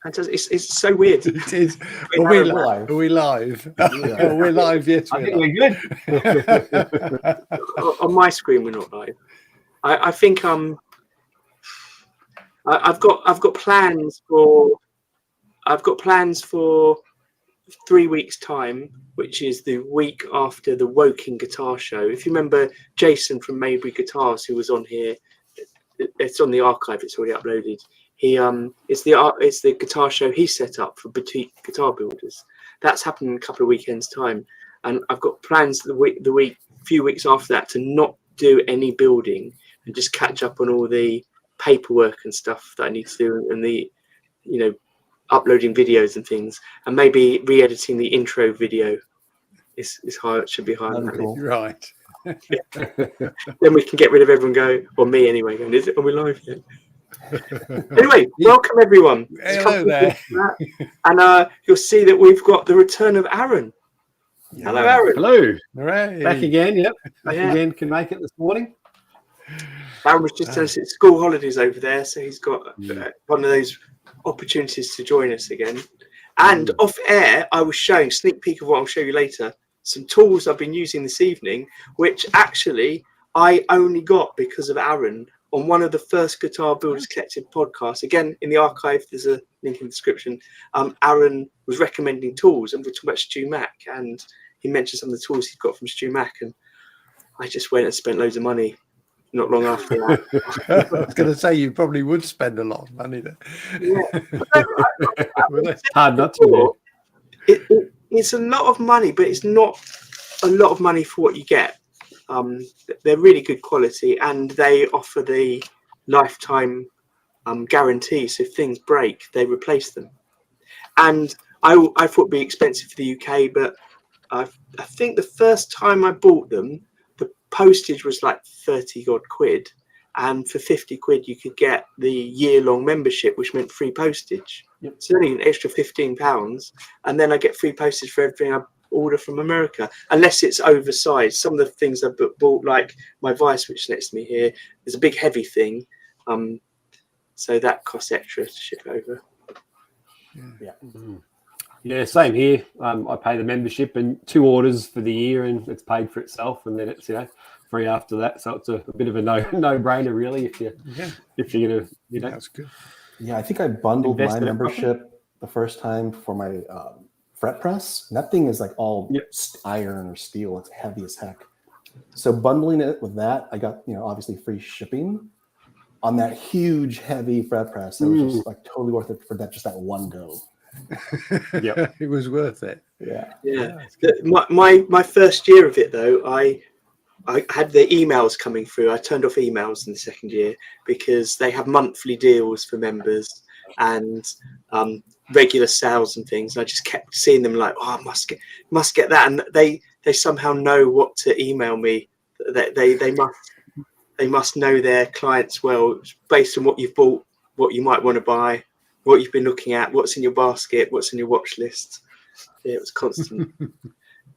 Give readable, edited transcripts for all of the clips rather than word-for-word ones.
Fantastic. It's so weird. It is. Are we live? Are we live? Yeah. We're live. Yes, I think we're good. On my screen, we're not live. I think I've got plans for 3 weeks time, which is the week after the Woking Guitar Show. If you remember Jason from Maybury Guitars, who was on here, it's on the archive. It's already uploaded. It's the guitar show he set up for boutique guitar builders. That's happening in a couple of weekends time, and I've got plans few weeks after that to not do any building and just catch up on all the paperwork and stuff that I need to do, and the uploading videos and things, and maybe re-editing the intro video. Is high. It should be higher than that. Cool. Right. Then we can get rid of everyone or me anyway. Are we live yet? Anyway, welcome everyone. Hello there. And you'll see that we've got the return of Aaron. Yeah. Hello, Aaron. Hello. Hooray. Back again. Yep. Back again. Can make it this morning. Aaron was just telling us it's school holidays over there, so he's got one of those opportunities to join us again. And off air, I was showing sneak peek of what I'll show you later. Some tools I've been using this evening, which actually I only got because of Aaron on one of the first Guitar Builders Collective podcasts. Again, in the archive, there's a link in the description. Aaron was recommending tools, and we're talking about Stu Mac, and he mentioned some of the tools he'd got from Stu Mac, and I just went and spent loads of money not long after that. I was going to say you probably would spend a lot of money there. Yeah. Hard not to. It's a lot of money, but it's not a lot of money for what you get. They're really good quality, and they offer the lifetime guarantee. So if things break, they replace them. And I thought it'd be expensive for the UK, but I think the first time I bought them, the postage was like 30 odd quid, and for 50 quid you could get the year-long membership, which meant free postage. Yep. It's only an extra £15, and then I get free postage for everything I order from America, unless it's oversized. Some of the things I bought, like my Vice, which is next to me here, is a big heavy thing, so that costs extra to ship over. Yeah, same here. I pay the membership and 2 orders for the year, and it's paid for itself, and then it's free after that. So it's a bit of a no-brainer, really. If you're gonna, That's good. Yeah, I think I bundled my membership the first time for my fret press. And that thing is like all iron or steel. It's heavy as heck. So bundling it with that, I got obviously free shipping on that huge heavy fret press. It was just like totally worth it for just that one go. Yep, it was worth it. Yeah. My first year of it though, I had the emails coming through. I turned off emails in the second year because they have monthly deals for members and regular sales and things. I just kept seeing them like, I must get that, and they somehow know what to email me. They must know their clients well based on what you've bought, what you might want to buy, what you've been looking at, what's in your basket, what's in your watch list. Yeah, it was constant.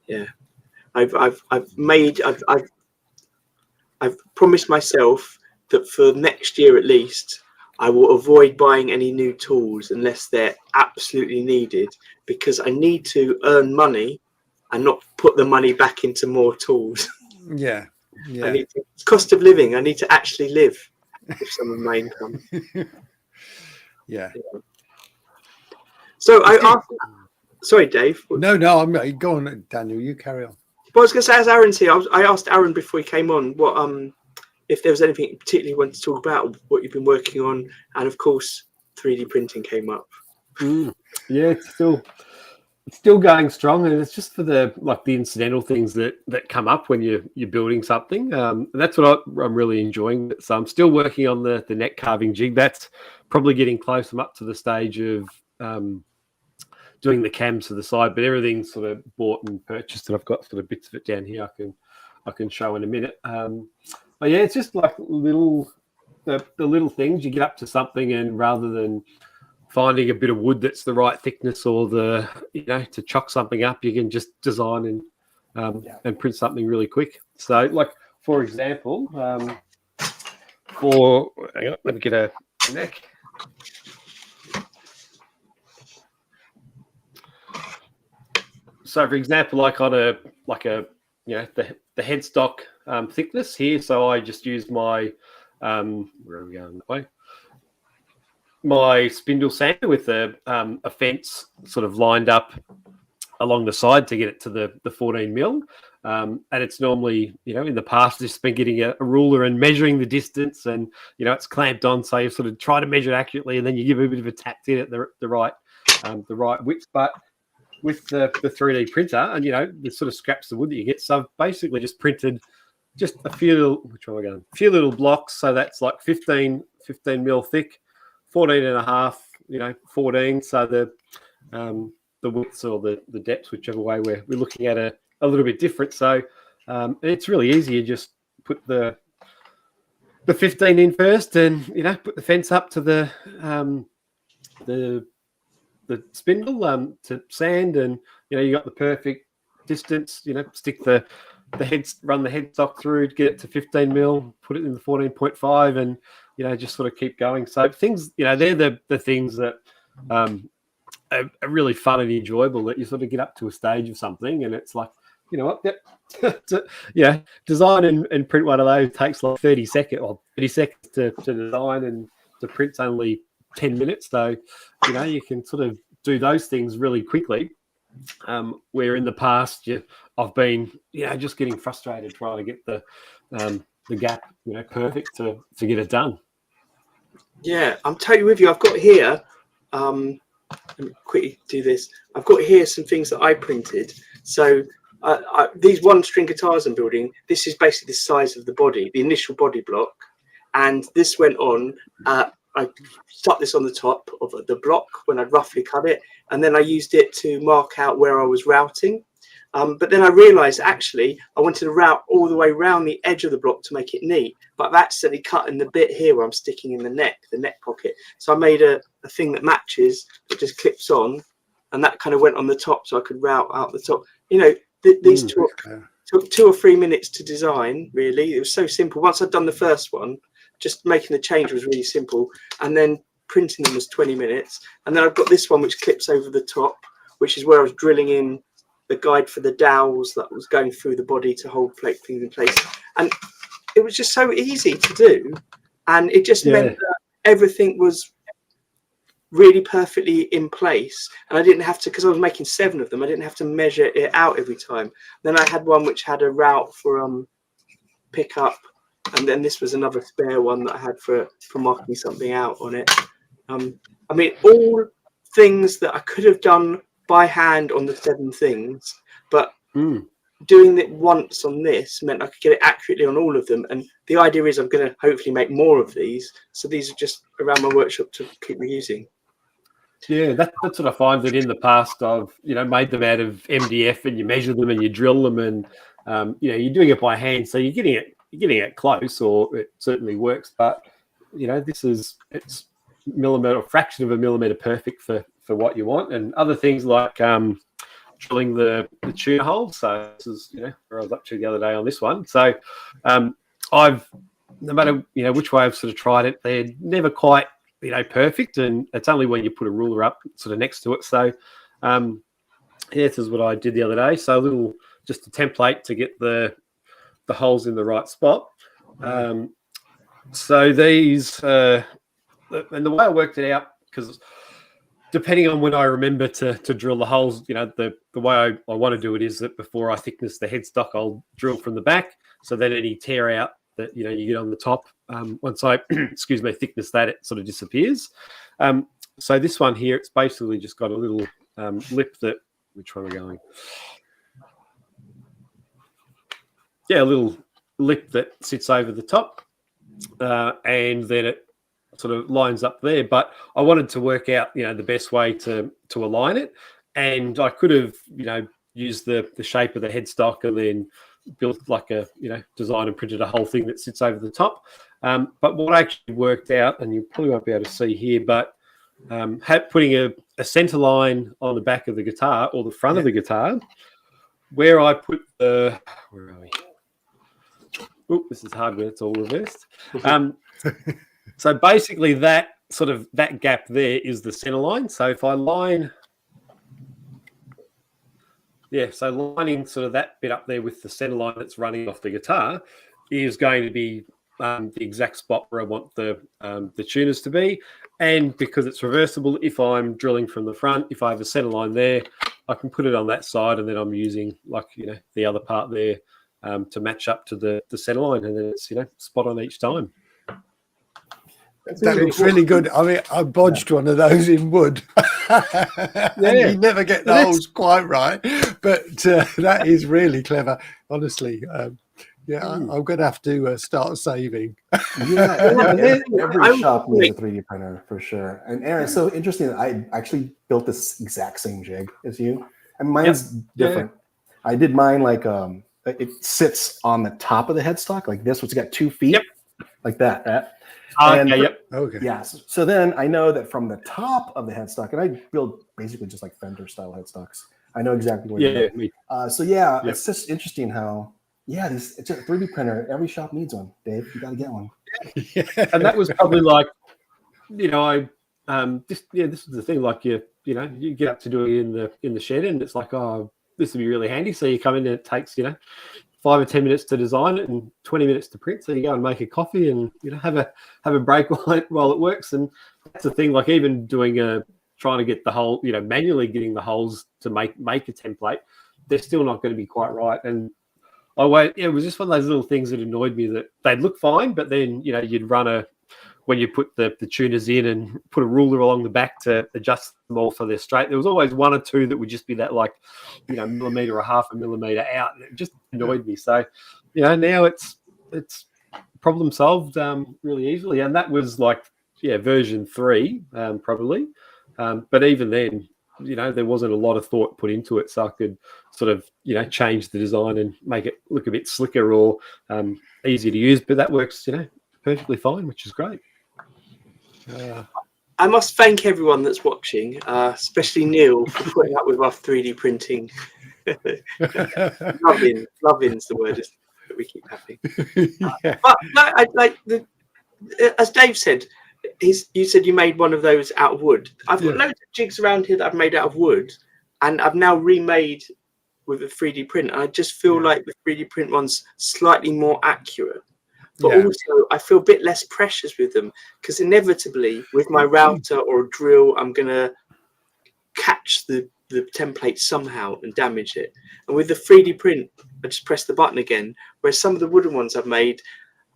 Yeah. I've promised myself that for next year at least, I will avoid buying any new tools unless they're absolutely needed, because I need to earn money and not put the money back into more tools. Yeah. It's cost of living. I need to actually live with some of my income. Yeah. So I asked. Sorry, Dave. No, I'm go on, Daniel. You carry on. Well, I was going to say, as Aaron's here, I asked Aaron before he came on what if there was anything particularly you wanted to talk about, what you've been working on, and of course 3D printing came up. Yeah, it's still going strong, and it's just for the incidental things that come up when you're building something. And that's what I'm really enjoying. So I'm still working on the neck carving jig. That's probably getting close. I'm up to the stage of doing the cams to the side, but everything's sort of bought and purchased, and I've got sort of bits of it down here I can show in a minute. But yeah, it's just like the little things. You get up to something, and rather than finding a bit of wood that's the right thickness or to chock something up, you can just design and print something really quick. So, like for example, hang on, let me get a neck. So for example, like on a the headstock thickness here. So I just used my where are we going that way? My spindle sander with a fence sort of lined up along the side to get it to the 14 mil. And it's normally, in the past, just been getting a ruler and measuring the distance, and it's clamped on, so you sort of try to measure it accurately, and then you give a bit of a tap to it at the right width. But with the 3D printer, and the sort of scraps of wood that you get, so I've basically just printed just a few little blocks. So that's like 15 mil thick, 14 and a half, 14. So the widths or the depths, whichever way we're looking at a little bit different. So it's really easy. You just put the 15 in first, and put the fence up to the spindle to sand, and you got the perfect distance. Stick the run the headstock through to get it to 15 mil, put it in the 14.5, and just sort of keep going. So things, they're the things that are really fun and enjoyable, that you sort of get up to a stage of something, and it's like, design and print one of those takes like 30 seconds to design, and to print's only 10 minutes. So, you can sort of do those things really quickly. Where in the past, I've been, just getting frustrated trying to get the gap, perfect to get it done. Yeah, I'm totally with you. I've got here, let me quickly do this. I've got here some things that I printed. So these one string guitars I'm building, this is basically the size of the body, the initial body block. And this went on, I stuck this on the top of the block when I'd roughly cut it. And then I used it to mark out where I was routing. But then I realized, actually, I wanted to route all the way around the edge of the block to make it neat. But I've accidentally cut in the bit here where I'm sticking in the neck pocket. So I made a thing that matches, that just clips on. And that kind of went on the top, so I could route out the top. These took 2 or 3 minutes to design, really. It was so simple. Once I'd done the first one, just making the change was really simple. And then printing them was 20 minutes. And then I've got this one, which clips over the top, which is where I was drilling in the guide for the dowels that was going through the body to hold things in place. And it was just so easy to do. And it just meant that everything was really perfectly in place. And I didn't have to, because I was making 7 of them, I didn't have to measure it out every time. Then I had one which had a route for pickup. And then this was another spare one that I had for marking something out on it. I mean, all things that I could have done by hand on the 7 things, but doing it once on this meant I could get it accurately on all of them. And the idea is I'm going to hopefully make more of these. So these are just around my workshop to keep reusing. Yeah, that's what I find, that in the past I've made them out of MDF, and you measure them and you drill them, and you're doing it by hand, so you're getting it close, or it certainly works. But it's millimeter, or fraction of a millimeter perfect for what you want. And other things like drilling the tuner hole. So this is where I was up to the other day on this one. So I've, no matter which way I've sort of tried it, they're never quite perfect, and it's only when you put a ruler up sort of next to it. So this is what I did the other day. So just a template to get the holes in the right spot. So these and the way I worked it out, because depending on when I remember to drill the holes, the way I want to do it is that before I thickness the headstock, I'll drill from the back, so that any tear out that you get on the top, once I thickness that, it sort of disappears. So this one here, it's basically just got a little lip that, which one are we going? Yeah, a little lip that sits over the top, and then it sort of lines up there. But I wanted to work out, the best way to align it, and I could have, used the shape of the headstock and then built like a, design and printed a whole thing that sits over the top. But what I actually worked out, and you probably won't be able to see here, but putting a center line on the back of the guitar, or the front of the guitar, where I put where are we? Oh, this is hard when it's all reversed. So basically that gap there is the center line. So if I line so lining sort of that bit up there with the center line that's running off the guitar is going to be the exact spot where I want the tuners to be. And because it's reversible, if I'm drilling from the front, if I have a center line there, I can put it on that side, and then I'm using the other part there to match up to the center line, and then it's spot on each time. That looks really good. I mean, I bodged one of those in wood. And you never get the holes quite right, but that is really clever, honestly. I'm going to have to start saving. Every shop needs a 3D printer for sure. And Aaron, it's so interesting that I actually built this exact same jig as you. And mine's different. I did mine like it sits on the top of the headstock like this, which has got 2 feet, like that. Okay. Yeah. So then I know that from the top of the headstock, and I build basically just like Fender style headstocks. I know exactly what you're doing. It's just interesting how it's a 3D printer. Every shop needs one. Dave, you got to get one. And that was probably like, this is the thing. Like you get up to do it in the shed, and it's like, oh, this would be really handy. So you come in and it takes 5 or 10 minutes to design it and 20 minutes to print. So you go and make a coffee and have a break while it works. And that's the thing. Like even trying to get the hole, manually getting the holes to make a template, they're still not going to be quite right. And it was just one of those little things that annoyed me, that they'd look fine, but then you'd run when you put the tuners in and put a ruler along the back to adjust them all so they're straight, there was always 1 or 2 that would just be that millimeter or half a millimeter out, and it just annoyed me. So now it's problem solved really easily, and that was version 3 probably, but even then there wasn't a lot of thought put into it, so I could sort of change the design and make it look a bit slicker or easier to use, but that works perfectly fine, which is great. I must thank everyone that's watching, especially Neil, for putting up with our 3D printing. Loving's the word that we keep having. But no, as Dave said, you said you made one of those out of wood. I've got loads of jigs around here that I've made out of wood, and I've now remade with a 3D print. And I just feel like the 3D print one's slightly more accurate. But also, I feel a bit less precious with them, because inevitably, with my router or a drill, I'm going to catch the template somehow and damage it. And with the 3D print, I just press the button again. Whereas some of the wooden ones I've made,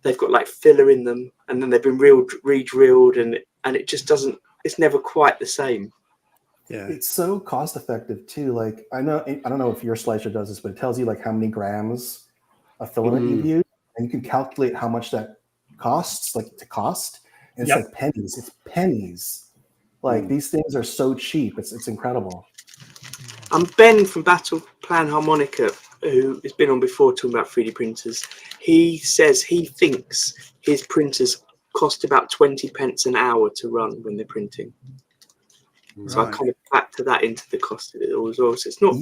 they've got like filler in them, and then they've been re-drilled, and it just doesn't. It's never quite the same. Yeah, it's so cost effective too. Like I don't know if your slicer does this, but it tells you like how many grams of filament you've used. And you can calculate how much that costs, and it's like pennies. It's pennies. Like these things are so cheap. It's incredible. Ben from Battle Plan Harmonica, who has been on before talking about 3D printers, he says he thinks his printers cost about 20 pence an hour to run when they're printing. Right. So I kind of factor that into the cost of it all as well. So it's not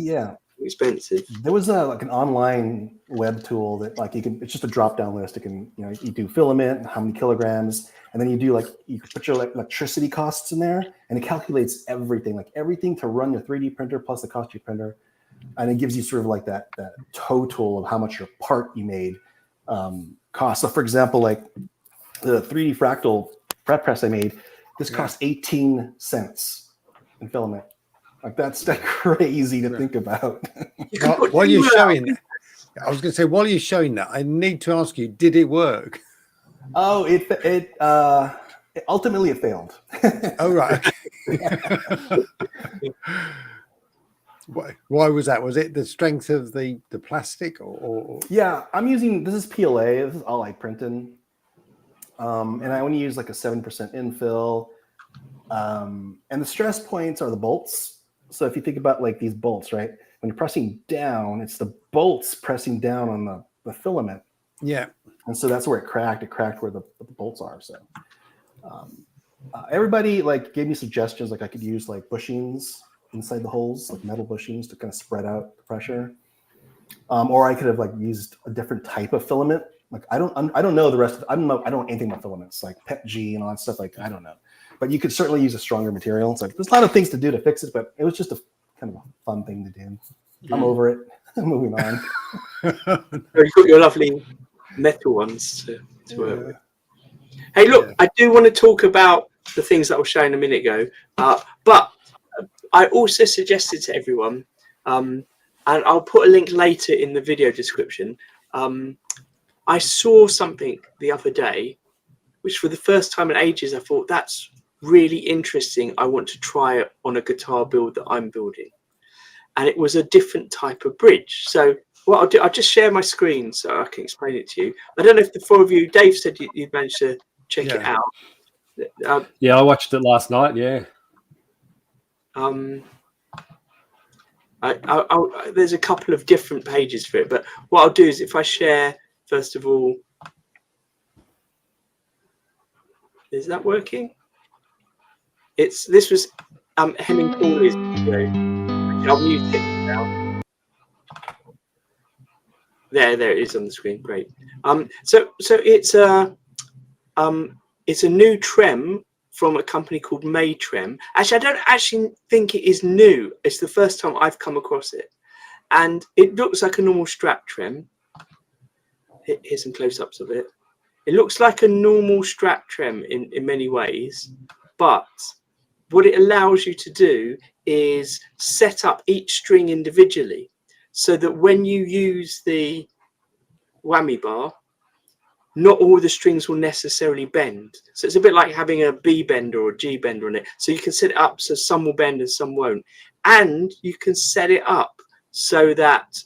expensive. There was an online web tool that it's just a drop down list. It can you do filament, how many kilograms, and then you can put your electricity costs in there, and it calculates everything to run your 3D printer plus the cost of your printer, and it gives you sort of like that total of how much your part you made cost. So for example, like the 3D fractal fret press I made, this cost 18 cents in filament. That's crazy to think about. While you're showing that, I was going to say, while you're showing that, I need to ask you, did it work? Oh, it ultimately it failed. Oh, right. Why was that? Was it the strength of the plastic or? Yeah, I'm using, this is PLA. This is all I printed. And I only use like a 7% infill. And the stress points are the bolts. So if you think about like these bolts, right? When you're pressing down, it's the bolts pressing down on the filament. Yeah. And so that's where it cracked. It cracked where the bolts are. So everybody gave me suggestions. I could use bushings inside the holes, metal bushings to kind of spread out the pressure. Or I could have used a different type of filament. I don't know the rest of I don't know anything about filaments, like PETG and all that stuff. I don't know. But you could certainly use a stronger material. There's a lot of things to do to fix it, but it was just a kind of a fun thing to do. I'm over it. Moving on. You've got your lovely metal ones to work with. Hey, look, I do want to talk about the things that I was showing a minute ago, but I also suggested to everyone, and I'll put a link later in the video description. I saw something the other day, which for the first time in ages, I thought that's really interesting. I want to try it on a guitar build that I'm building. And it was a different type of bridge. So what I'll do, I'll just share my screen so I can explain it to you. I don't know if the four of you, Dave said you'd managed to check it out. Yeah, I watched it last night. Yeah. There's a couple of different pages for it, but what I'll do is if I share, first of all, is that working? This was Henning Paul's video. I'll mute it now. There it is on the screen. Great. So it's a new Trem from a company called MayTrem. Actually, I don't actually think it is new. It's the first time I've come across it, and it looks like a normal strap Trem. Here's some close-ups of it. It looks like a normal strap Trem in many ways, but what it allows you to do is set up each string individually so that when you use the whammy bar, not all the strings will necessarily bend. So it's a bit like having a B bender or a G bender on it. So you can set it up so some will bend and some won't. And you can set it up so that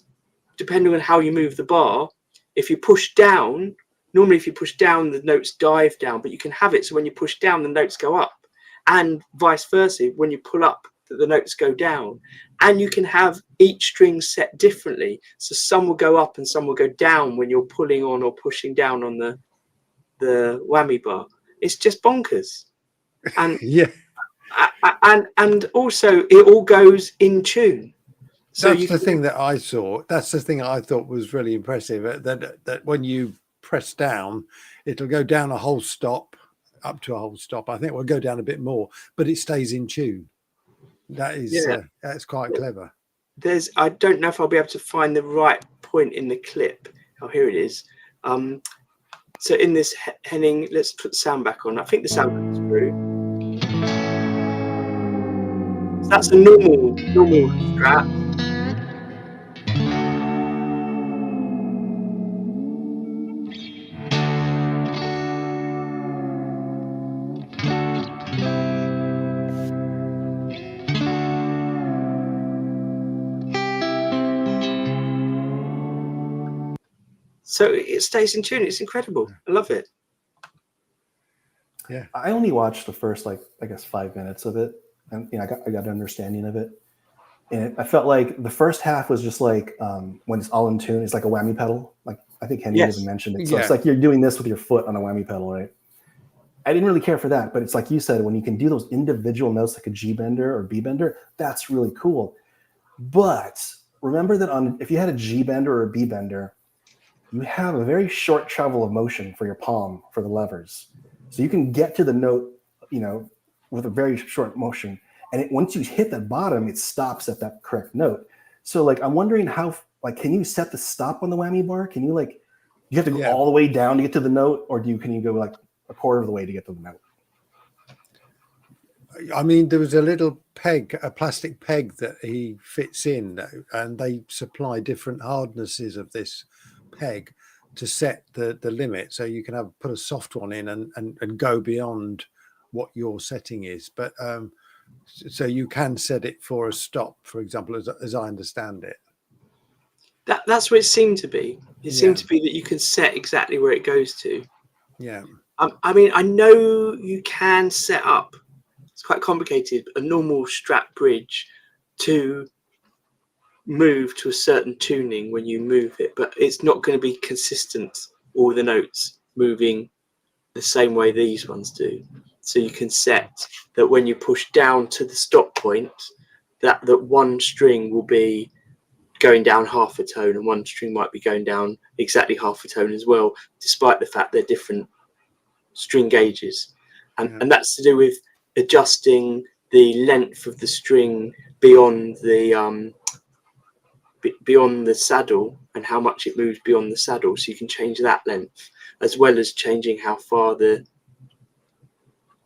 depending on how you move the bar, if you push down, normally if you push down, the notes dive down, but you can have it so when you push down, the notes go up. And vice versa, when you pull up, the notes go down. And you can have each string set differently. So some will go up and some will go down when you're pulling on or pushing down on the whammy bar. It's just bonkers. And and also it all goes in tune. So that's the thing that I saw. That's the thing I thought was really impressive. That when you press down, it'll go down a whole stop, up to a whole stop. I think it will go down a bit more, but it stays in tune. That is that's quite clever. I don't know if I'll be able to find the right point in the clip. Oh, here it is. So in this, Henning, let's put the sound back on. I think the sound comes through. So that's a normal strap. So it stays in tune. It's incredible. I love it. Yeah. I only watched the first, I guess 5 minutes of it, and I got an understanding of it. And I felt like the first half was just like when it's all in tune, it's like a whammy pedal. Like I think Henning even mentioned it. So it's like you're doing this with your foot on a whammy pedal, right? I didn't really care for that, but it's like you said, when you can do those individual notes like a G bender or B bender, that's really cool. But remember that if you had a G bender or a B bender, you have a very short travel of motion for your palm for the levers. So you can get to the note, with a very short motion. And once you hit that bottom, it stops at that correct note. So I'm wondering how, can you set the stop on the whammy bar? Can you you have to go all the way down to get to the note, or can you go a quarter of the way to get to the note? I mean, there was a little peg, a plastic peg that he fits in, and they supply different hardnesses of this peg to set the limit, so you can put a soft one in and go beyond what your setting is. But so you can set it for a stop, for example, as I understand it. That's what it seemed to be. It seemed to be that you can set exactly where it goes to. Yeah. I mean, I know you can set up, it's quite complicated, a normal strap bridge to move to a certain tuning when you move it, but it's not going to be consistent, all the notes moving the same way these ones do. So you can set that when you push down to the stop point, that one string will be going down half a tone and one string might be going down exactly half a tone as well, despite the fact they're different string gauges. And that's to do with adjusting the length of the string beyond the beyond the saddle and how much it moves beyond the saddle, so you can change that length as well as changing how far the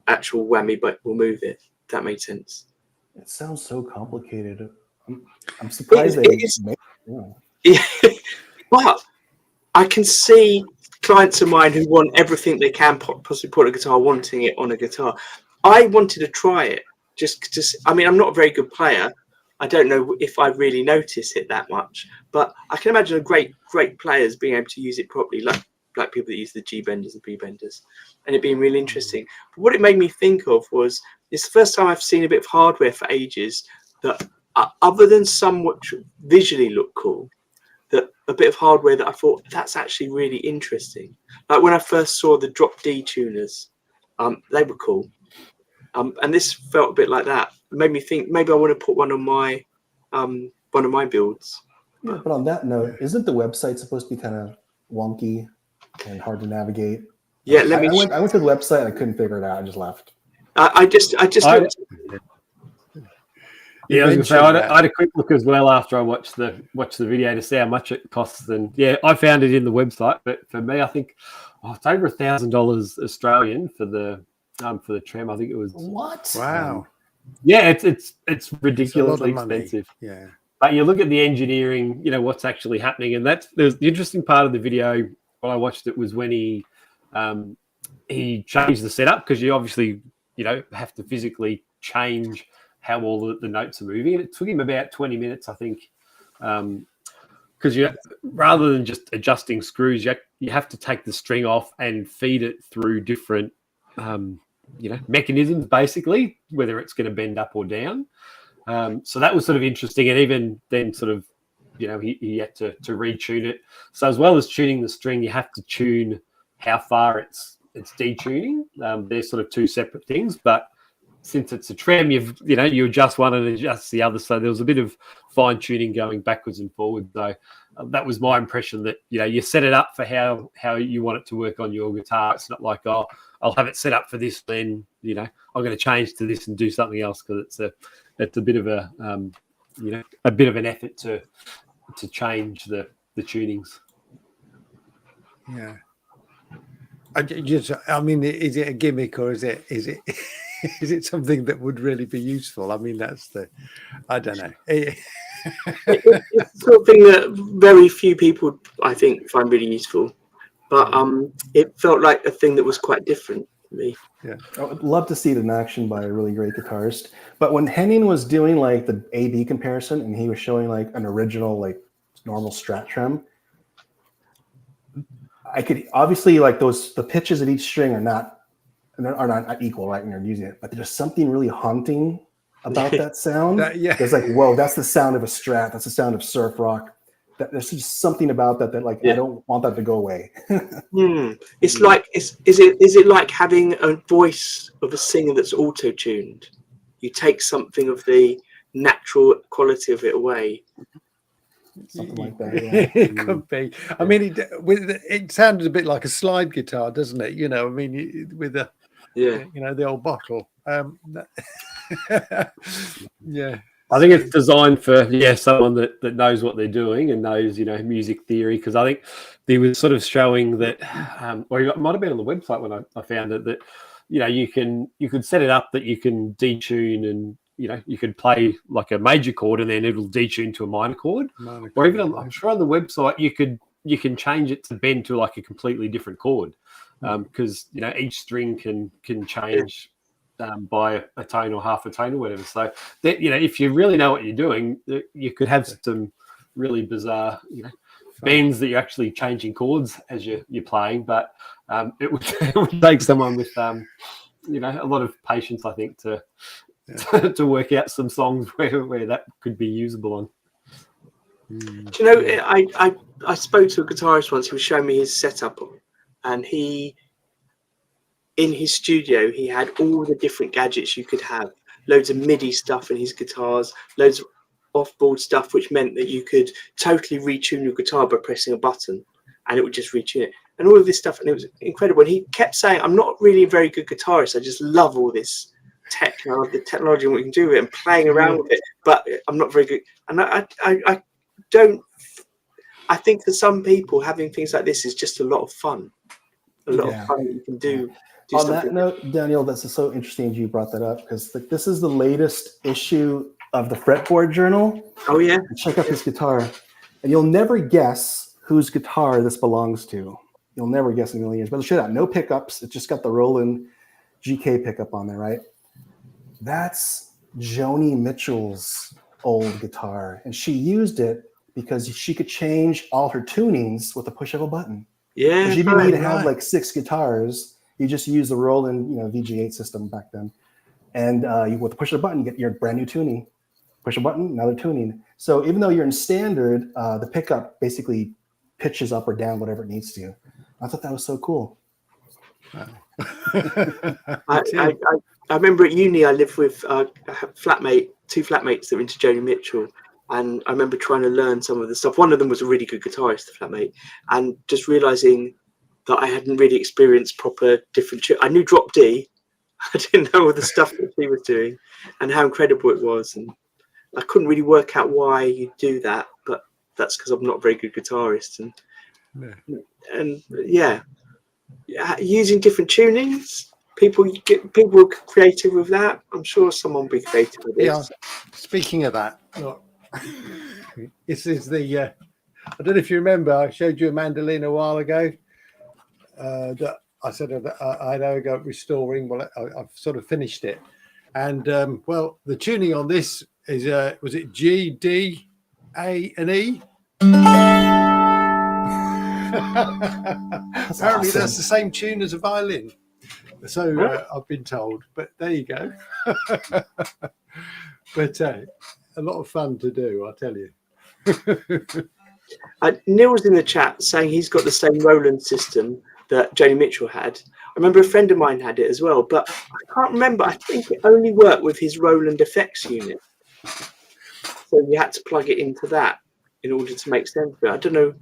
actual whammy bike will move it. If that makes sense. It sounds so complicated. I'm surprised Yeah. But I can see clients of mine who want everything they can possibly put on a guitar, wanting it on a guitar. I wanted to try it just I mean, I'm not a very good player. I don't know if I really notice it that much, but I can imagine a great players being able to use it properly, like people that use the G benders and B benders, and it being really interesting. But what it made me think of was, it's the first time I've seen a bit of hardware for ages that, other than somewhat visually look cool, that a bit of hardware that I thought that's actually really interesting. Like when I first saw the Drop D tuners, they were cool. And this felt a bit like that. It made me think maybe I want to put one on my builds. Yeah, but on that note, isn't the website supposed to be kind of wonky and hard to navigate? Yeah, I went to the website and I couldn't figure it out. I just left. I just looked. Yeah, I was gonna say I had a quick look as well after I watched the video to see how much it costs, and yeah, I found it in the website. But for me, I think it's over $1,000 Australian for the Trem. I think it was. What? Wow. Yeah, it's ridiculously expensive. Yeah. But you look at the engineering, what's actually happening, and there's the interesting part of the video when I watched it was when he changed the setup, because you obviously have to physically change how all the notes are moving, and it took him about 20 minutes, I think, because rather than just adjusting screws, you have to take the string off and feed it through different mechanisms, basically, whether it's going to bend up or down. So that was sort of interesting, and even then, sort of, he had to retune it. So as well as tuning the string, you have to tune how far it's detuning. They're sort of two separate things, but since it's a Trem, you adjust one and adjust the other. So there was a bit of fine tuning going backwards and forwards. So that was my impression, that you set it up for how you want it to work on your guitar. It's not like, oh, I'll have it set up for this, then I'm going to change to this and do something else, because it's a bit of a bit of an effort to change the tunings. Yeah. I mean, is it a gimmick, or is it is it something that would really be useful? I mean, I don't know. It's something that very few people, I think, find really useful, but it felt like a thing that was quite different to me. Yeah, I would love to see it in action by a really great guitarist. But when Henning was doing like the A/B comparison, and he was showing like an original, like normal Strat Trem, I could obviously, like, the pitches at each string are not equal, right, when you're using it. But there's something really haunting about that sound. It's like, whoa, that's the sound of a Strat. That's the sound of surf rock. There's just something about that I don't want that to go away. It's like, is it like having a voice of a singer that's auto-tuned? You take something of the natural quality of it away. Something like that. Yeah. It could be. I mean, it sounded a bit like a slide guitar, doesn't it? I mean, with the the old bottle. Yeah. I think it's designed for someone that knows what they're doing and knows music theory, because I think he was sort of showing that, or it might have been on the website when I found it, that you could set it up that you can detune, and you could play like a major chord and then it'll detune to a minor chord. Or even I'm sure on the website you can change it to bend to like a completely different chord, because each string can change by a tone or half a tone or whatever. So that if you really know what you're doing, you could have some really bizarre bends that you're actually changing chords as you're playing. But it would take someone with a lot of patience, I think, to work out some songs where that could be usable on. Do you know, I spoke to a guitarist once. He was showing me his setup, and in his studio he had all the different gadgets you could have, loads of MIDI stuff in his guitars, loads of off-board stuff, which meant that you could totally retune your guitar by pressing a button and it would just retune it, and all of this stuff. And it was incredible. And he kept saying, I'm not really a very good guitarist, I just love all this the technology and what we can do with it and playing around with it, but I'm not very good. And I don't. I think for some people, having things like this is just a lot of fun. A lot of fun that you can do. On that note, Daniel, that's so interesting you brought that up, because this is the latest issue of the Fretboard Journal. Oh yeah. Check out this guitar, and you'll never guess whose guitar this belongs to. You'll never guess in a million years. But check it out, no pickups. It just got the Roland GK pickup on there, right? That's Joni Mitchell's old guitar, and she used it because she could change all her tunings with the push of a button. Yeah. She didn't need to have like 6 guitars. You just use the Roland, VG8 system back then, and you with the push of a button, you get your brand new tuning. Push a button, another tuning. So even though you're in standard, the pickup basically pitches up or down whatever it needs to. I thought that was so cool. I remember at uni, I lived with a flatmate, 2 flatmates that were into Joni Mitchell. And I remember trying to learn some of the stuff. One of them was a really good guitarist, the flatmate, and just realizing that I hadn't really experienced proper different. I knew Drop D. I didn't know all the stuff that she was doing and how incredible it was. And I couldn't really work out why you do that, but that's because I'm not a very good guitarist. And using different tunings. People are creative with that. I'm sure someone will be creative with this. Yeah. Speaking of that, look, this is the. I don't know if you remember. I showed you a mandolin a while ago. That I said I know about restoring. Well, I've sort of finished it, and well, the tuning on this is was it G, D, A, and E? Apparently, that's the same tune as a violin. So I've been told, but there you go. But a lot of fun to do, I'll tell you. Neil's in the chat saying he's got the same Roland system that Joni Mitchell had. I remember a friend of mine had it as well, but I can't remember. I think it only worked with his Roland effects unit. So you had to plug it into that in order to make sense of it. I don't know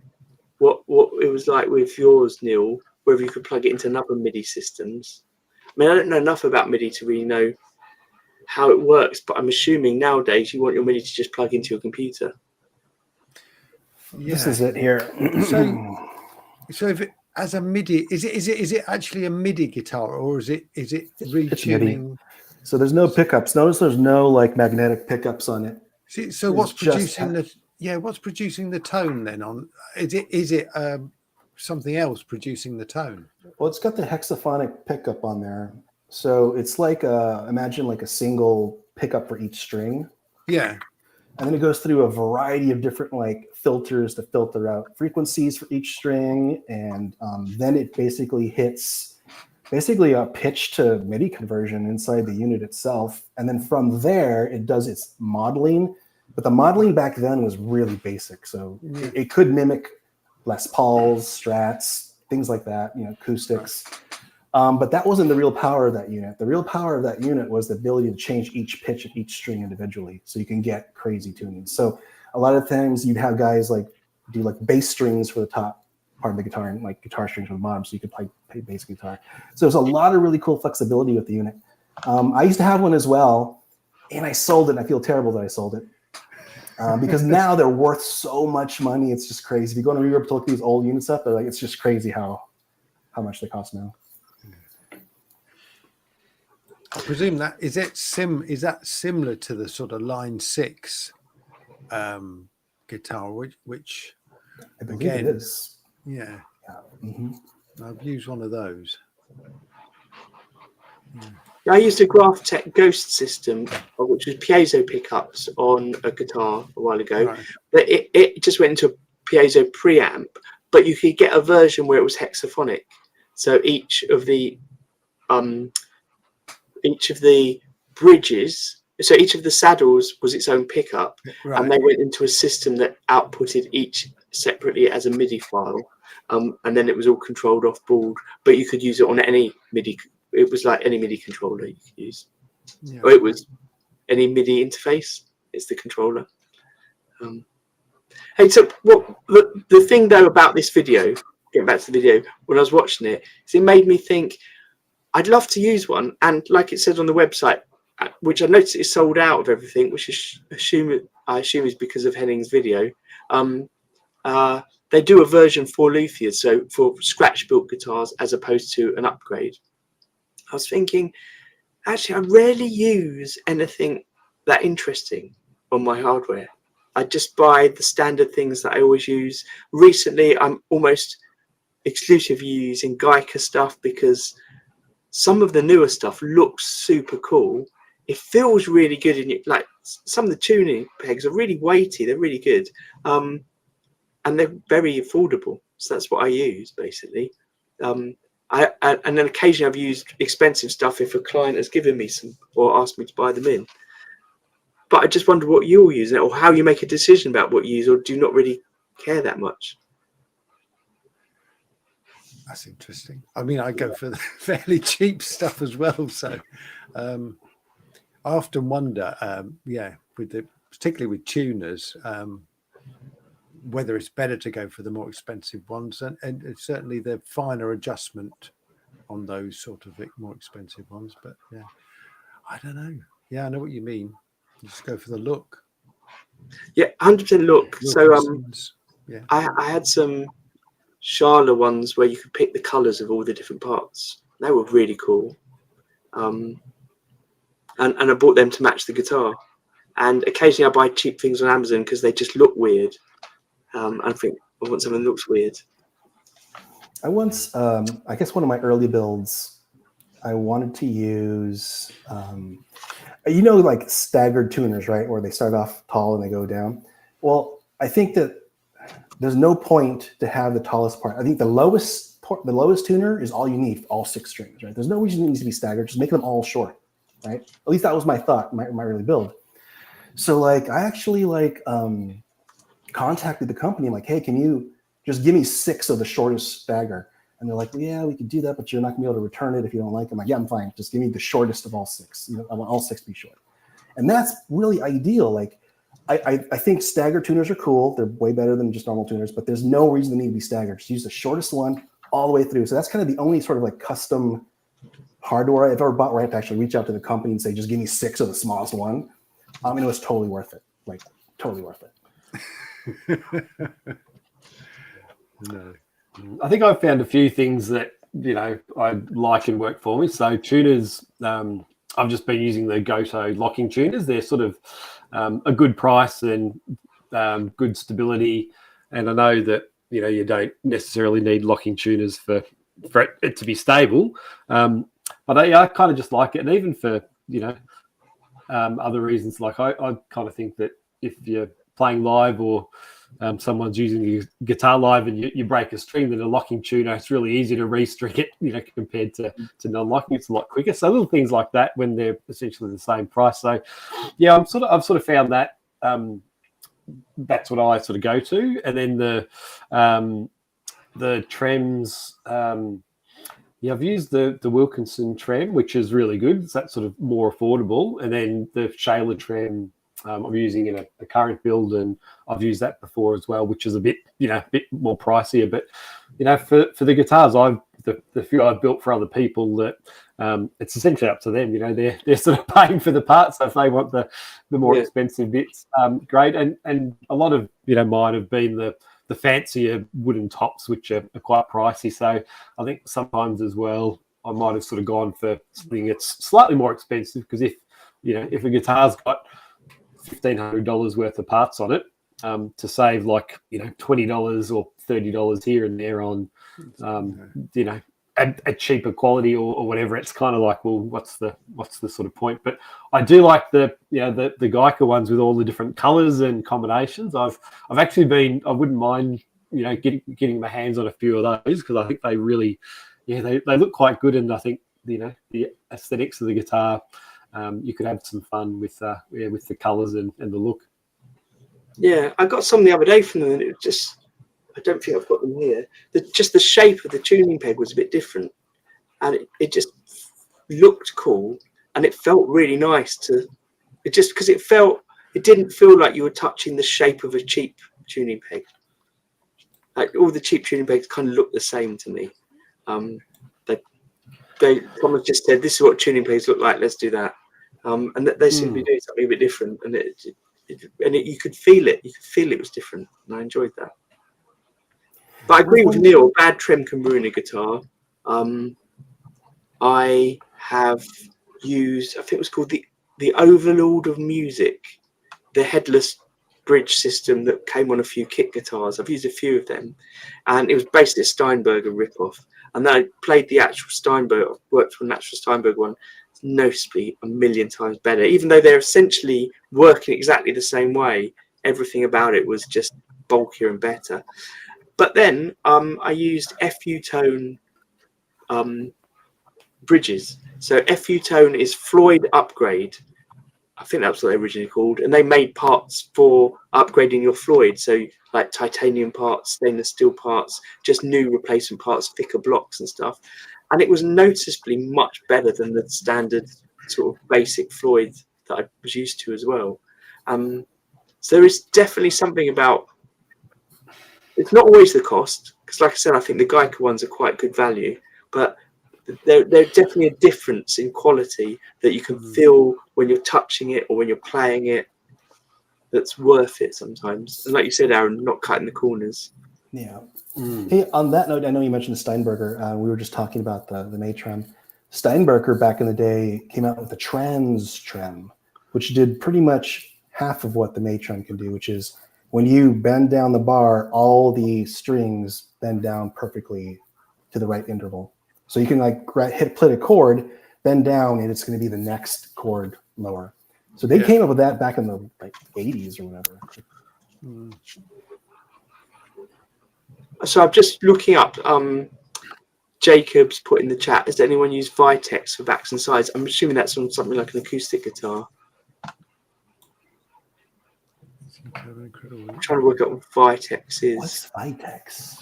what it was like with yours, Neil, whether you could plug it into another MIDI systems. I mean, I don't know enough about MIDI to really know how it works, but I'm assuming nowadays you want your MIDI to just plug into your computer. Yeah. This is it here. So if it as a MIDI, is it actually a MIDI guitar, or is it retuning? So there's no pickups. Notice there's no like magnetic pickups on it. See, so what's producing what's producing the tone then? On is it something else producing the tone? Well, it's got the hexaphonic pickup on there. So it's like imagine like a single pickup for each string. Yeah. And then it goes through a variety of different like filters to filter out frequencies for each string. And then it basically hits a pitch to MIDI conversion inside the unit itself. And then from there, it does its modeling. But the modeling back then was really basic. So it could mimic Les Pauls, Strats, things like that, acoustics. But that wasn't the real power of that unit. The real power of that unit was the ability to change each pitch of each string individually, so you can get crazy tunings. So a lot of times you'd have guys like do like bass strings for the top part of the guitar and like guitar strings for the bottom, so you could play bass guitar. So there's a lot of really cool flexibility with the unit. I used to have one as well, and I sold it. And I feel terrible that I sold it because now they're worth so much money. It's just crazy. If you go to Europe to look at these old units up, they're like, it's just crazy how much they cost now. I presume that is that similar to the sort of Line 6 guitar, which I believe again it is. Yeah. Mm-hmm. I've used one of those. I used a Graphtec Ghost system, which was piezo pickups on a guitar a while ago. Right. But it just went into a piezo preamp, but you could get a version where it was hexaphonic. So each of the bridges, so each of the saddles was its own pickup, Right. and they went into a system that outputted each separately as a MIDI file, and then it was all controlled off board. But you could use it on any MIDI. It was like any MIDI controller you could use, or it was any MIDI interface. It's the controller. Hey, so the thing though about this video, getting back to the video, when I was watching it, is it made me think I'd love to use one, and like it said on the website, which I noticed is sold out of everything, which is I assume is because of Henning's video. They do a version for luthiers, so for scratch-built guitars as opposed to an upgrade. I was thinking, actually, I rarely use anything that interesting on my hardware. I just buy the standard things that I always use. Recently, I'm almost exclusively using Geica stuff because some of the newer stuff looks super cool. It feels really good, and like some of the tuning pegs are really weighty. They're really good. And they're very affordable, so that's what I use basically. And then occasionally I've used expensive stuff if a client has given me some or asked me to buy them in. But I just wonder what you're using or how you make a decision about what you use, or do you not really care that much? That's interesting. I mean, I go for the fairly cheap stuff as well. So I often wonder, particularly with tuners, whether it's better to go for the more expensive ones, and certainly the finer adjustment on those sort of more expensive ones. But yeah, I don't know. Yeah, I know what you mean. You just go for the look. Yeah, 100% look. So yeah, I had some Charla ones where you could pick the colours of all the different parts. They were really cool. And I bought them to match the guitar. And occasionally I buy cheap things on Amazon because they just look weird. I think I want something that looks weird. I once, I guess one of my early builds, I wanted to use, like staggered tuners, right? Where they start off tall and they go down. Well, I think that there's no point to have the tallest part. I think the lowest tuner is all you need, all 6 strings, right? There's no reason it needs to be staggered. Just make them all short, right? At least that was my thought, my early build. So like, I actually contacted the company. I'm like, hey, can you just give me 6 of the shortest stagger? And they're like, yeah, we could do that, but you're not gonna be able to return it if you don't like it. I'm like, yeah, I'm fine. Just give me the shortest of all 6. I want all 6 to be short. And that's really ideal. Like, I think staggered tuners are cool. They're way better than just normal tuners, but there's no reason they need to be staggered. Just use the shortest one all the way through. So that's kind of the only sort of like custom hardware I've ever bought where I have to actually reach out to the company and say, just give me 6 of the smallest one. And it was totally worth it. Like, totally worth it. No. I think I've found a few things that I like and work for me. So tuners, I've just been using the Goto locking tuners. They're sort of a good price and good stability. And I know that you don't necessarily need locking tuners for it to be stable, but I kind of just like it. And even for other reasons, like I kind of think that if you're playing live or someone's using your guitar live and you break a string, then a locking tuner, it's really easy to restring it, compared to non-locking. It's a lot quicker. So little things like that when they're essentially the same price. So yeah, I've sort of found that that's what I sort of go to. And then the Trems, I've used the Wilkinson Trem, which is really good. It's that sort of more affordable. And then the Shayla Trem, I'm using in a current build, and I've used that before as well, which is a bit more pricier. But for the guitars, the few I've built for other people, that it's essentially up to them. They're sort of paying for the parts, so if they want the more expensive bits, great. And a lot of mine have been the fancier wooden tops, which are quite pricey. So I think sometimes as well, I might have sort of gone for something that's slightly more expensive, because if a guitar's got $1,500 worth of parts on it, to save like $20 or $30 here and there on a cheaper quality or whatever, it's kind of like, well, what's the sort of point? But I do like the Geica ones with all the different colors and combinations. I've actually I wouldn't mind getting my hands on a few of those, because I think they really they look quite good, and I think the aesthetics of the guitar, you could have some fun with the colors and the look. Yeah, I got some the other day from them, and it just, I don't think I've got them here. Just the shape of the tuning peg was a bit different, and it just looked cool, and it felt really nice because it didn't feel like you were touching the shape of a cheap tuning peg. Like all the cheap tuning pegs kind of look the same to me. Someone just said, this is what tuning pegs look like, let's do that. And they seem to be doing something a bit different, and it you could feel it. You could feel it was different, and I enjoyed that. But I agree with Neil. Bad trem can ruin a guitar. I have used, I think it was called the Overlord of Music, the headless bridge system that came on a few kit guitars. I've used a few of them, and it was basically a Steinberger ripoff. And then I played the actual Steinberg, worked on an actual Steinberg one. It's noticeably a million times better, even though they're essentially working exactly the same way. Everything about it was just bulkier and better. But then I used FU tone bridges. So FU tone is Floyd Upgrade. I think that's what they originally called, and they made parts for upgrading your Floyd, so like titanium parts, stainless steel parts, just new replacement parts, thicker blocks and stuff. And it was noticeably much better than the standard sort of basic Floyd that I was used to as well. So there is definitely something about, it's not always the cost, because like I said, I think the Geico ones are quite good value, but there's definitely a difference in quality that you can feel when you're touching it or when you're playing it, that's worth it sometimes. And like you said, Aaron, not cutting the corners. Yeah. Hey, on that note, I know you mentioned the Steinberger. We were just talking about the MayTrem. Steinberger back in the day came out with the Trem, which did pretty much half of what the MayTrem can do, which is when you bend down the bar, all the strings bend down perfectly to the right interval. So you can like play a chord, bend down, and it's going to be the next chord lower. So they came up with that back in the like 80s or whatever. So I'm just looking up. Jacob's put in the chat. Does anyone use Vitex for backs and sides? I'm assuming that's on something like an acoustic guitar. I'm trying to work out what Vitex is. What's Vitex?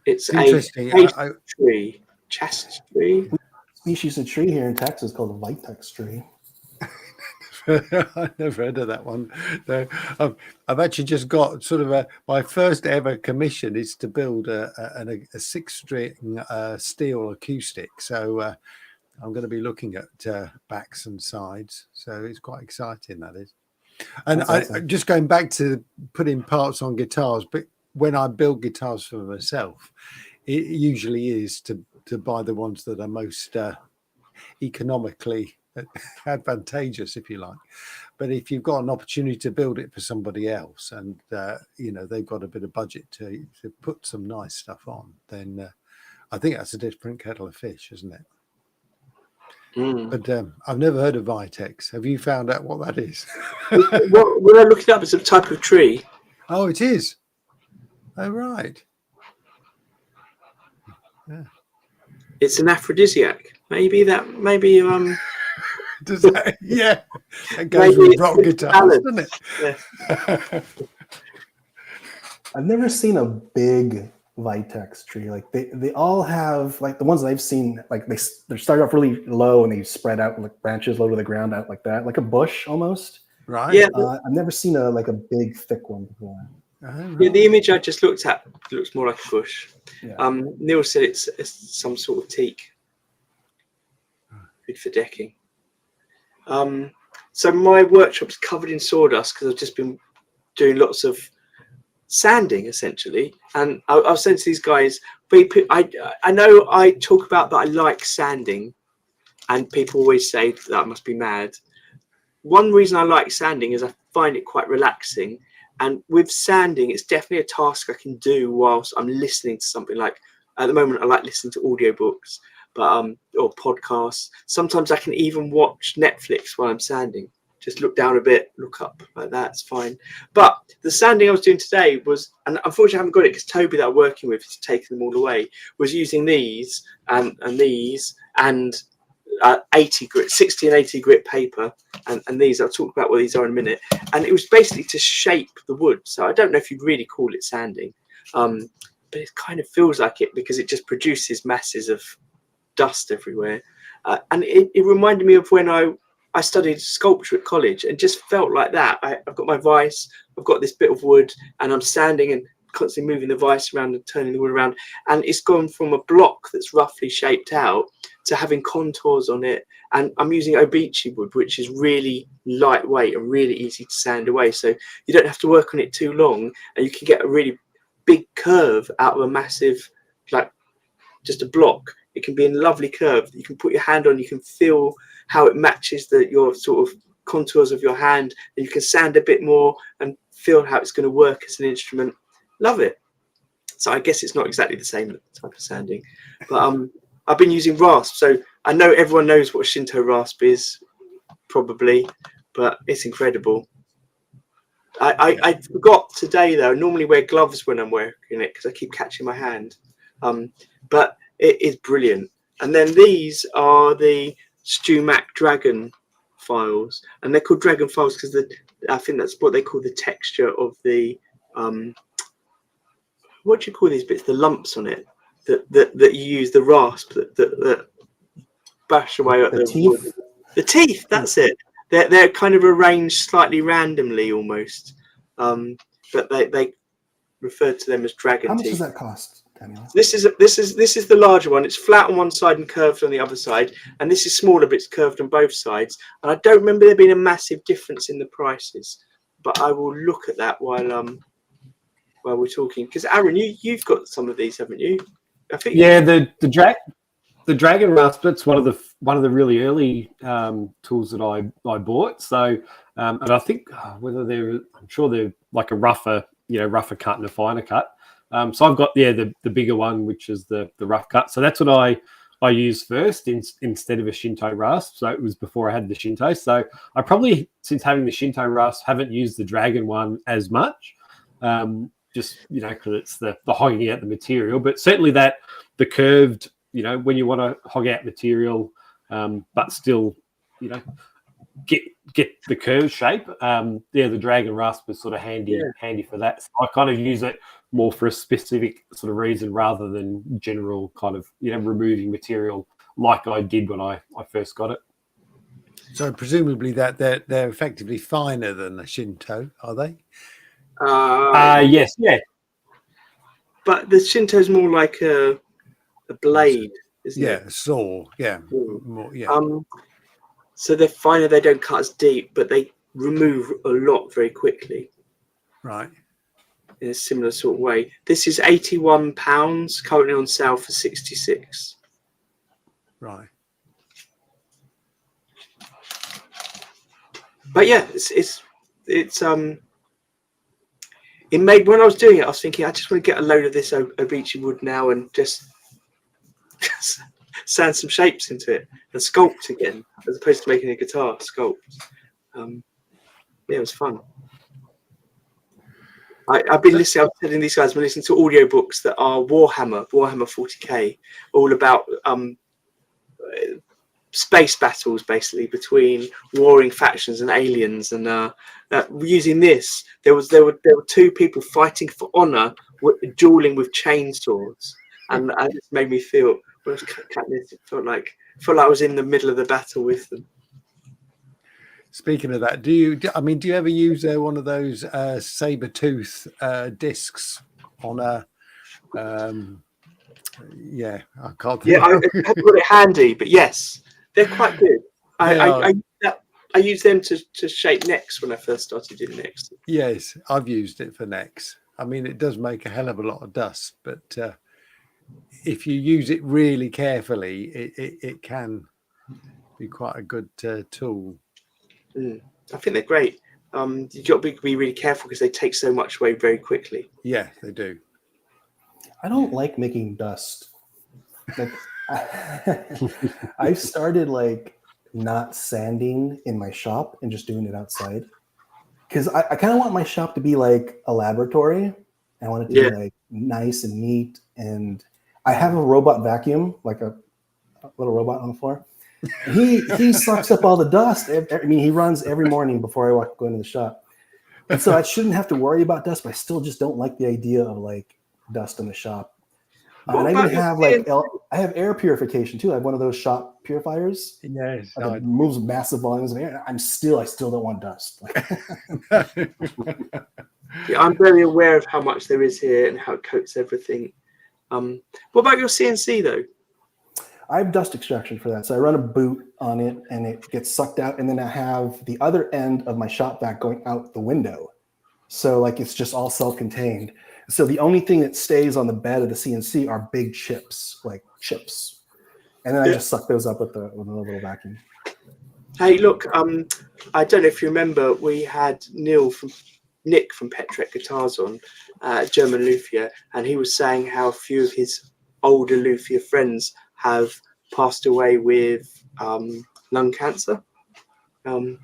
It's interesting. A tree, chest tree. Species of tree here in Texas called a Vitex tree. I never heard of that one. No, I've actually just got sort of my first ever commission is to build a 6-string steel acoustic. So I'm going to be looking at backs and sides. So it's quite exciting, that is. And awesome. Just going back to putting parts on guitars, but when I build guitars for myself, it usually is to buy the ones that are most economically advantageous, if you like. But if you've got an opportunity to build it for somebody else, and they've got a bit of budget to put some nice stuff on, then I think that's a different kettle of fish, isn't it? But I've never heard of Vitex. Have you found out what that is? Well, when I look it up, it's a type of tree. Oh, it is. Oh, right. Yeah. It's an aphrodisiac. Maybe does that? Yeah, it goes with rock guitars, doesn't it? Yeah. I've never seen a big Vitex tree. Like they all have, like the ones that I've seen, like they start off really low and they spread out like branches low to the ground out like that, like a bush almost. Right. Yeah. I've never seen a big thick one before. Right. Yeah, the image I just looked at looks more like a bush. Yeah. Neil said it's some sort of teak. Good for decking. So my workshop's covered in sawdust because I've just been doing lots of sanding essentially, and I was saying to these guys, I know I talk about that I like sanding, and people always say that I must be mad. One reason I like sanding is I find it quite relaxing, and with sanding it's definitely a task I can do whilst I'm listening to something. Like at the moment I like listening to audiobooks, but or podcasts. Sometimes I can even watch Netflix while I'm sanding. Just look down a bit, look up like that. It's fine. But the sanding I was doing today was, and unfortunately I haven't got it because Toby that I'm working with has taken them all away, was using these and these and 80 grit, 60 and 80 grit paper and these. I'll talk about what these are in a minute. And it was basically to shape the wood. So I don't know if you'd really call it sanding, but it kind of feels like it because it just produces masses of dust everywhere. And it reminded me of when I studied sculpture at college and just felt like that. I've got my vise, I've got this bit of wood and I'm sanding and constantly moving the vise around and turning the wood around. And it's gone from a block that's roughly shaped out to having contours on it. And I'm using obeche wood, which is really lightweight and really easy to sand away. So you don't have to work on it too long, and you can get a really big curve out of a massive, like just a block. It can be a lovely curve that you can put your hand on. You can feel how it matches your sort of contours of your hand, and you can sand a bit more and feel how it's going to work as an instrument. Love it. So I guess it's not exactly the same type of sanding, but I've been using rasp. So I know everyone knows what Shinto rasp is, probably, but it's incredible. I forgot today though. I normally wear gloves when I'm working it because I keep catching my hand, but it is brilliant. And then these are the StewMac Dragon files, and they're called Dragon files because I think that's what they call the texture of the what do you call these bits? The lumps on it that you use, the rasp that bash away at the teeth. Wood. The teeth. That's it. They're kind of arranged slightly randomly almost, but they refer to them as dragon teeth. How much does that cost, Daniel? This is the larger one. It's flat on one side and curved on the other side, and this is smaller, but it's curved on both sides. And I don't remember there being a massive difference in the prices, but I will look at that while we're talking. Because Aaron, you've got some of these, haven't you? I think. Yeah, the Dragon rasp. That's one of the really early tools that I bought. So, and I think I'm sure they're like a rougher cut and a finer cut. So I've got the bigger one, which is the rough cut. So that's what I used first instead of a Shinto rasp. So it was before I had the Shinto. So I probably, since having the Shinto rasp, haven't used the Dragon one as much. Just because it's the hogging out the material. But certainly the curved, when you want to hog out material, but still, get the curve shape. The Dragon rasp was sort of handy for that. So I kind of use it more for a specific sort of reason rather than general kind of removing material like I did when I first got it. So presumably that they're effectively finer than a Shinto, are they? Yes, yeah. But the Shinto is more like a blade, isn't it? A saw. Yeah, more, yeah. So they're finer. They don't cut as deep, but they remove a lot very quickly. Right. In a similar sort of way. This is £81, currently on sale for 66. Right. But yeah, it's it made, when I was doing it, I was thinking I just want to get a load of this obeche wood now and just sand some shapes into it and sculpt again, as opposed to making a guitar sculpt. It was fun. I've been listening. I was telling these guys, I've been listening to audiobooks that are Warhammer 40k, all about space battles, basically between warring factions and aliens. And using this, there were two people fighting for honor, dueling with chainsaws, and it just made me feel. When I was cutting this, it felt like I was in the middle of the battle with them. Speaking of that, do you ever use one of those saber tooth discs on a? I can't. Yeah, I haven't got it handy, but yes, they're quite good. I used them to shape necks when I first started doing necks. Yes, I've used it for necks. I mean, it does make a hell of a lot of dust, but if you use it really carefully, it can be quite a good tool. I think they're great. You've got to be really careful because they take so much away very quickly. Yeah, they do. I don't like making dust. Like, I've started not sanding in my shop and just doing it outside, because I kind of want my shop to be like a laboratory. I want it to be nice and neat. And I have a robot vacuum, like a little robot on the floor. He sucks up all the dust. I mean, he runs every morning before I go into the shop. And so I shouldn't have to worry about dust, but I still just don't like the idea of dust in the shop. And I even have I have air purification too. I have one of those shop purifiers. Yes, that moves massive volumes of air. I still don't want dust. Yeah, I'm very aware of how much there is here and how it coats everything. What about your CNC though? I have dust extraction for that. So I run a boot on it and it gets sucked out. And then I have the other end of my shop vac going out the window. So like it's just all self-contained. So the only thing that stays on the bed of the CNC are big chips, like chips. And then I just suck those up with a little vacuum. Hey, look, I don't know if you remember, we had Nick from Petrek Guitars on, German luthier, and he was saying how a few of his older luthier friends have passed away with lung cancer. And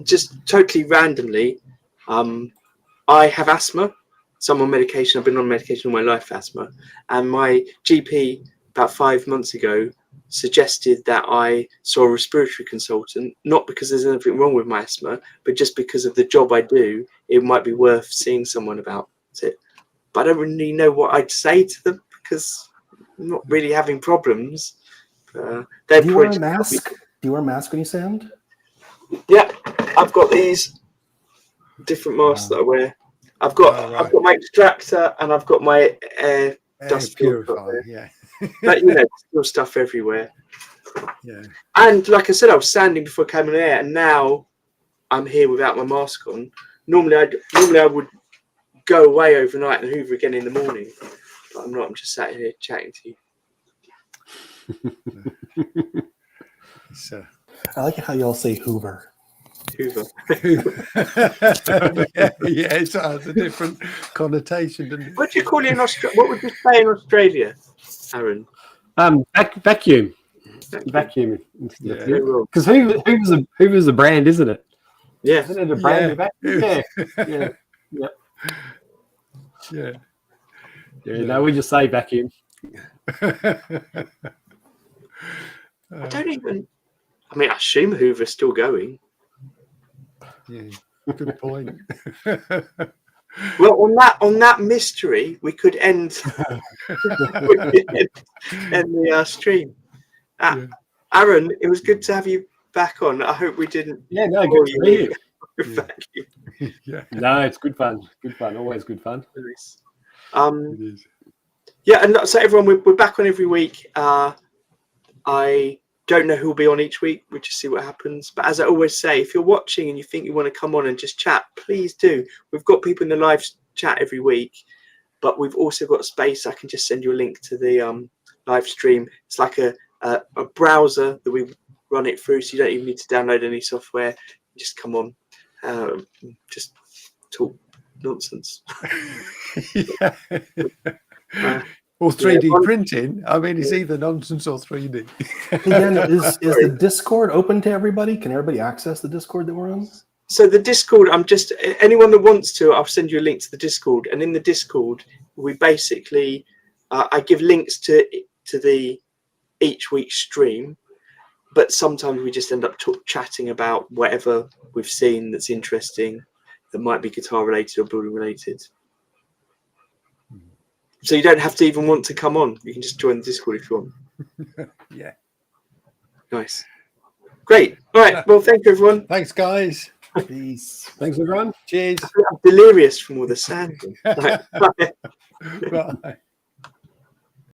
just totally randomly, I have asthma, so I'm on medication. I've been on medication all my life for asthma. And my GP about 5 months ago suggested that I saw a respiratory consultant, not because there's anything wrong with my asthma, but just because of the job I do, it might be worth seeing someone about it. But I don't really know what I'd say to them because I'm not really having problems. Do you wear a mask? Do you wear a mask when you sand? Yeah, I've got these different masks that I wear. I've got my extractor and I've got my air dust purifier. Yeah. But you know, still stuff everywhere. Yeah. And like I said, I was sanding before I came on air, and now I'm here without my mask on. Normally I would go away overnight and hoover again in the morning, but I'm not. I'm just sat here chatting to you. So I like how y'all say Hoover. Hoover. yeah, it has a different connotation, doesn't it? What do you call it in Australia? What would you say in Australia, Aaron? Vacuum. Vacuum. Because Hoover's a brand, isn't it? Yeah. Isn't it a brand of vacuum? Yeah. No, we just say vacuum. I don't even. I mean, I assume Hoover's still going. Yeah, good point. Well, on that mystery, we could end the stream. Aaron, it was good to have you back on. I hope we didn't. Yeah, no, good to be here. Yeah. No, it's good fun. Good fun. Always good fun. Nice. It is. Yeah, and so everyone, we're back on every week. I don't know who will be on each week. We'll just see what happens. But as I always say, if you're watching and you think you want to come on and just chat, please do. We've got people in the live chat every week, but we've also got space. I can just send you a link to the live stream. It's like a browser that we run it through, so you don't even need to download any software. Just come on, just talk nonsense. Yeah. Or 3D printing. I mean, it's either nonsense or 3D. Again, is the Discord open to everybody? Can everybody access the Discord that we're on? So the Discord, anyone that wants to, I'll send you a link to the Discord. And in the Discord, we basically, I give links to the each week's stream, but sometimes we just end up chatting about whatever we've seen that's interesting, that might be guitar related or building related. So you don't have to even want to come on. You can just join the Discord if you want. Yeah. Nice. Great. All right. Well, thank you, everyone. Thanks, guys. Peace. Thanks, everyone. Cheers. I'm delirious from all the sand. Right. Bye. Bye.